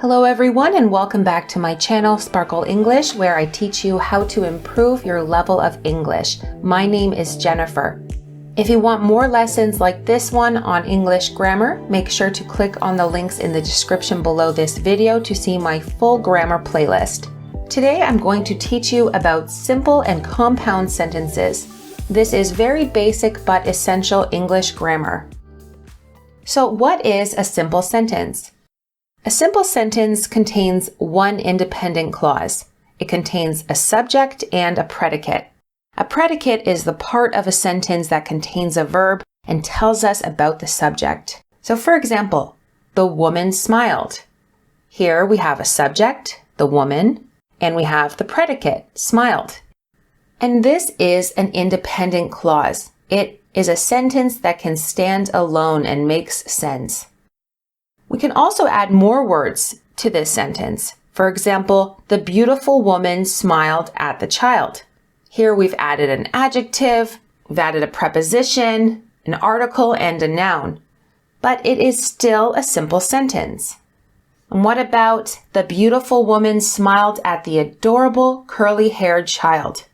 Hello everyone and welcome back to my channel Sparkle English, where I teach you how to improve your level of English. My name is Jennifer. If you want more lessons like this one on English grammar, make sure to click on the links in the description below this video to see my full grammar playlist. Today I'm going to teach you about simple and compound sentences. This is very basic but essential English grammar. So what is a simple sentence? A simple sentence contains one independent clause. It contains a subject and a predicate. A predicate is the part of a sentence that contains a verb and tells us about the subject. So for example, the woman smiled. Here we have a subject, the woman, and we have the predicate, smiled. And this is an independent clause. It is a sentence that can stand alone and makes sense. We can also add more words to this sentence. For example, the beautiful woman smiled at the child. Here we've added an adjective, we've added a preposition, an article, and a noun. But it is still a simple sentence. And what about the beautiful woman smiled at the adorable curly-haired child?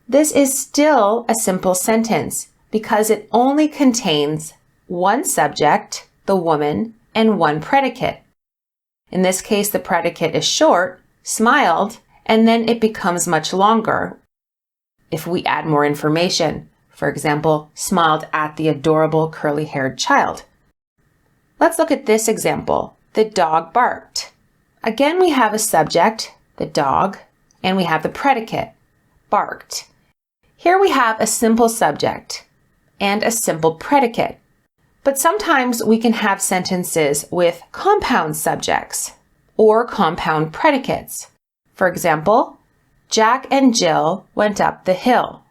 This is still a simple sentence because it only contains one subject, the woman, and one predicate. In this case, the predicate is short, smiled, and then it becomes much longer if we add more information. For example, smiled at the adorable curly-haired child. Let's look at this example. The dog barked. Again, we have a subject, the dog, and we have the predicate, barked. Here we have a simple subject and a simple predicate. But sometimes we can have sentences with compound subjects or compound predicates. For example, Jack and Jill went up the hill.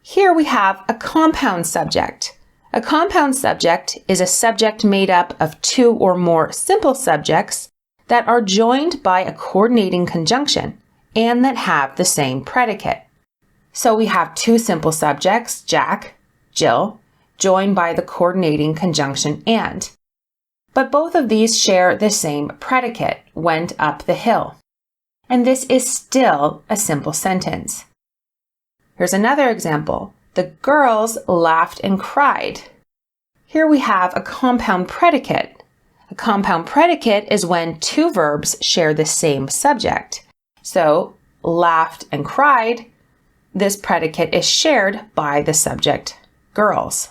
Here we have a compound subject. A compound subject is a subject made up of two or more simple subjects that are joined by a coordinating conjunction and that have the same predicate. So we have two simple subjects, Jack, Jill, joined by the coordinating conjunction and. But both of these share the same predicate, went up the hill. And this is still a simple sentence. Here's another example. The girls laughed and cried. Here we have a compound predicate. A compound predicate is when two verbs share the same subject. So, laughed and cried, this predicate is shared by the subject, girls.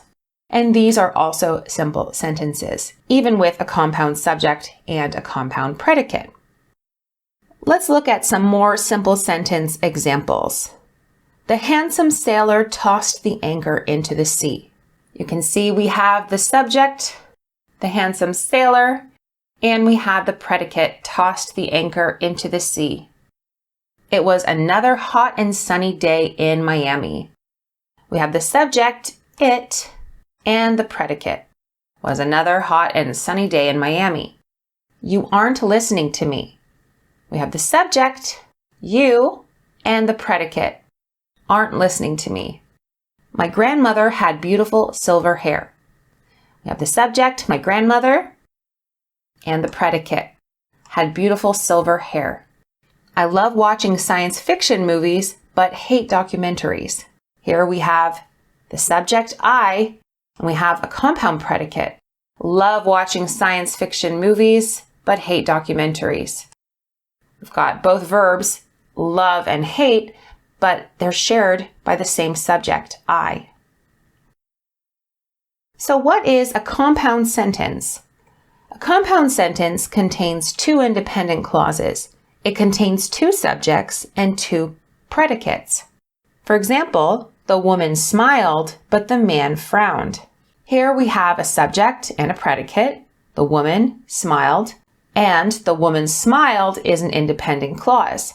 And these are also simple sentences, even with a compound subject and a compound predicate. Let's look at some more simple sentence examples. The handsome sailor tossed the anchor into the sea. You can see we have the subject, the handsome sailor, and we have the predicate, tossed the anchor into the sea. It was another hot and sunny day in Miami. We have the subject, it, and the predicate, was another hot and sunny day in Miami. You aren't listening to me. We have the subject, you, and the predicate, aren't listening to me. My grandmother had beautiful silver hair. We have the subject, my grandmother, and the predicate, had beautiful silver hair. I love watching science fiction movies, but hate documentaries. Here we have the subject, I, and we have a compound predicate. Love watching science fiction movies, but hate documentaries. We've got both verbs, love and hate, but they're shared by the same subject, I. So what is a compound sentence? A compound sentence contains two independent clauses. It contains two subjects and two predicates. For example, the woman smiled, but the man frowned. Here we have a subject and a predicate, the woman smiled, and the woman smiled is an independent clause.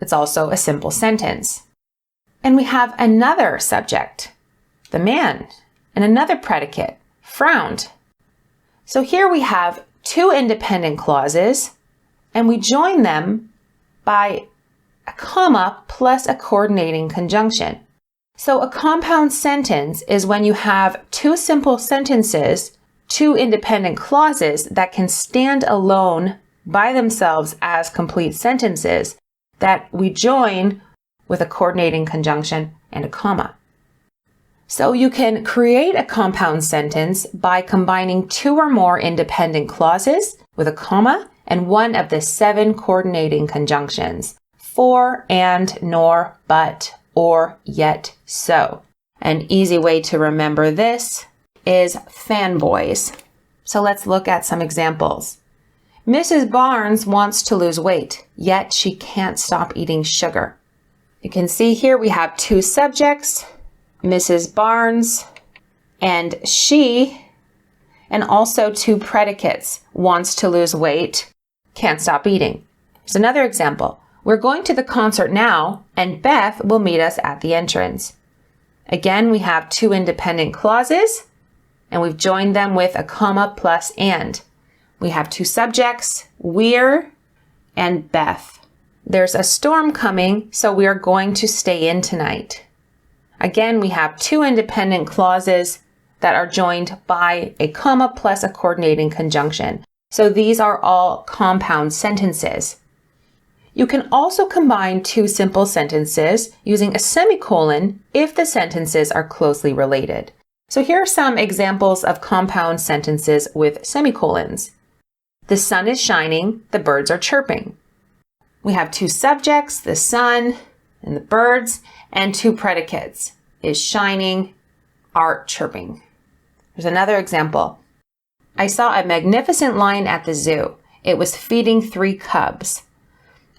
It's also a simple sentence. And we have another subject, the man, and another predicate, frowned. So here we have two independent clauses, and we join them by a comma plus a coordinating conjunction. So a compound sentence is when you have two simple sentences, two independent clauses that can stand alone by themselves as complete sentences that we join with a coordinating conjunction and a comma. So you can create a compound sentence by combining 2 or more independent clauses with a comma and one of the 7 coordinating conjunctions: for, and, nor, but, or, yet, so. An easy way to remember this is FANBOYS. So let's look at some examples. Mrs. Barnes wants to lose weight, yet she can't stop eating sugar. You can see here we have 2 subjects, Mrs. Barnes and she, and also 2 predicates, wants to lose weight, can't stop eating. Here's another example. We're going to the concert now, and Beth will meet us at the entrance. Again, we have 2 independent clauses, and we've joined them with a comma plus and. We have 2 subjects, we're and Beth. There's a storm coming, so we are going to stay in tonight. Again, we have 2 independent clauses that are joined by a comma plus a coordinating conjunction. So these are all compound sentences. You can also combine 2 simple sentences using a semicolon if the sentences are closely related. So here are some examples of compound sentences with semicolons. The sun is shining, the birds are chirping. We have 2 subjects, the sun and the birds, and 2 predicates, is shining, are chirping. There's another example. I saw a magnificent lion at the zoo. It was feeding 3 cubs.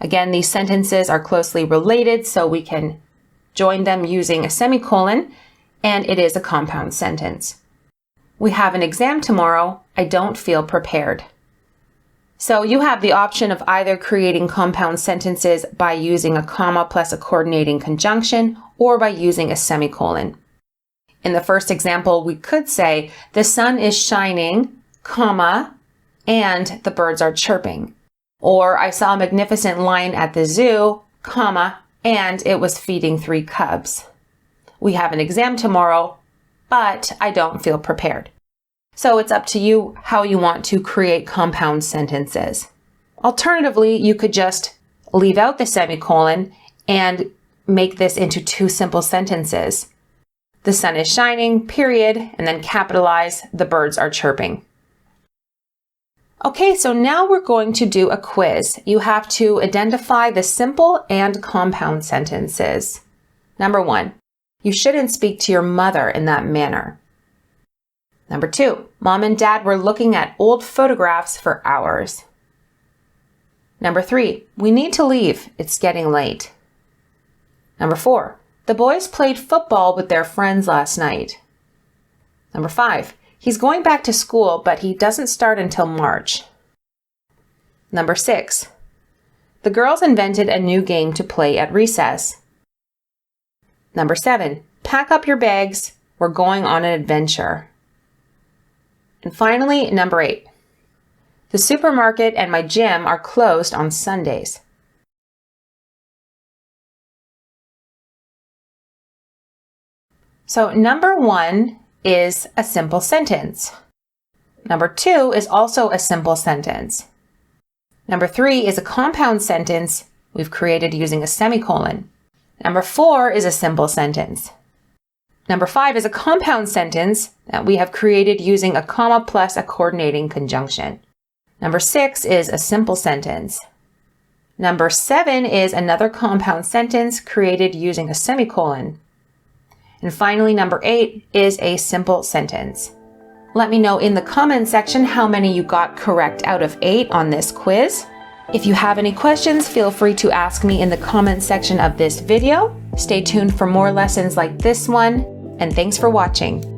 Again, these sentences are closely related, so we can join them using a semicolon, and it is a compound sentence. We have an exam tomorrow. I don't feel prepared. So you have the option of either creating compound sentences by using a comma plus a coordinating conjunction or by using a semicolon. In the first example, we could say, the sun is shining, comma, and the birds are chirping. Or I saw a magnificent lion at the zoo, comma, and it was feeding 3 cubs. We have an exam tomorrow, but I don't feel prepared. So it's up to you how you want to create compound sentences. Alternatively, you could just leave out the semicolon and make this into 2 simple sentences. The sun is shining, period, and then capitalize, the birds are chirping. Okay, so now we're going to do a quiz. You have to identify the simple and compound sentences. Number 1, you shouldn't speak to your mother in that manner. Number 2, Mom and Dad were looking at old photographs for hours. Number 3, we need to leave. It's getting late. Number 4, the boys played football with their friends last night. Number 5, he's going back to school, but he doesn't start until March. Number 6, the girls invented a new game to play at recess. Number 7, pack up your bags. We're going on an adventure. And finally, number 8, the supermarket and my gym are closed on Sundays. So number 1 is a simple sentence. Number 2 is also a simple sentence. Number 3 is a compound sentence we've created using a semicolon. Number 4 is a simple sentence. Number 5 is a compound sentence that we have created using a comma plus a coordinating conjunction. Number 6 is a simple sentence. Number 7 is another compound sentence created using a semicolon. And finally, number 8 is a simple sentence. Let me know in the comment section how many you got correct out of 8 on this quiz. If you have any questions, feel free to ask me in the comment section of this video. Stay tuned for more lessons like this one, and thanks for watching.